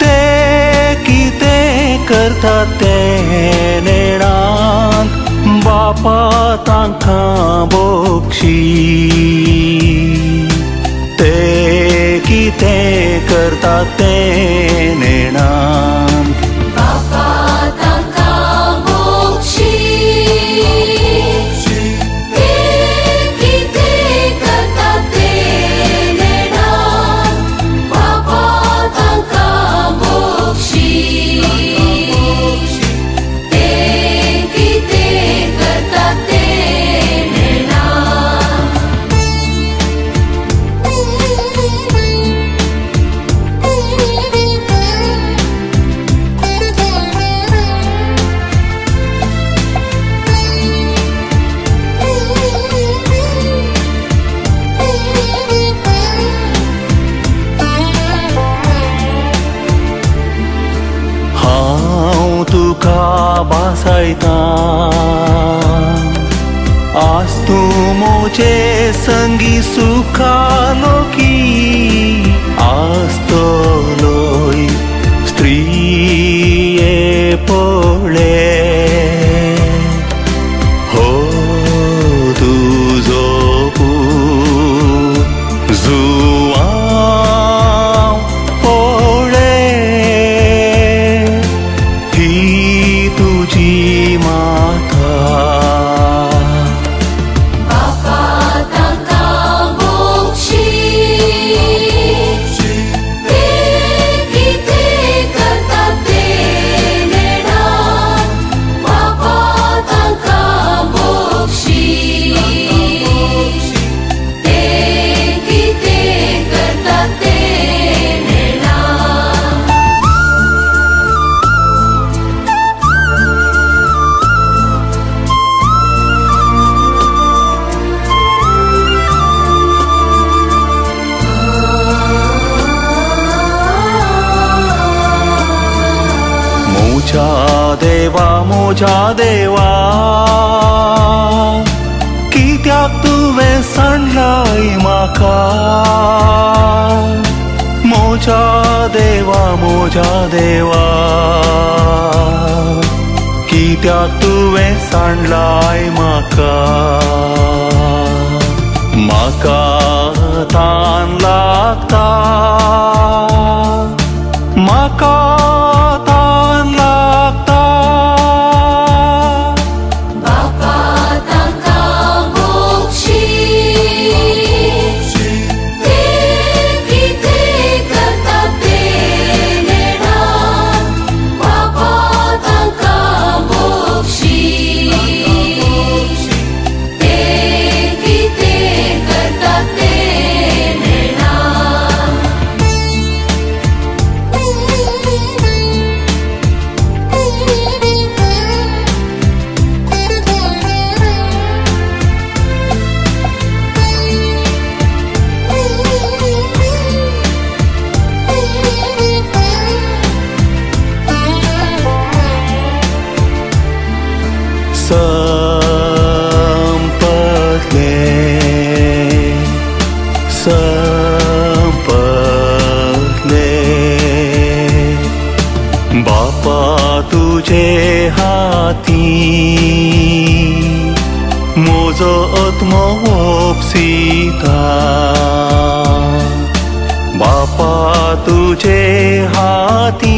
ते कितें करता ते नेणान बापा तांकां बोगशी ते कितें करता ते नेणान बापा तांकां बोगशी ते कितें करता ते नेणान बापा तांकां बोगशी ते कितें करता ते तुका बासायता आज तूं मोचे संगी सुखालोकी आस्तलोय स्त्रिये पळ्ळे हो तुजो पूत जुवांव पळ्ळे ही तुजी माता बापा तांकां बोगशी ते कितें करता ते नेणान बापा तांकां बोगशी ते कितें करता ते मोजा देवा कित्याक तुवें सांडलाय म्हाका मोजा देवा कित्याक तुवें सांडलाय म्हाका म्हाका तान लागता म्हाका तान लागता संपले बापा तुजे हाती मोजो आत्मा ओपसिता बापा तुजे हाती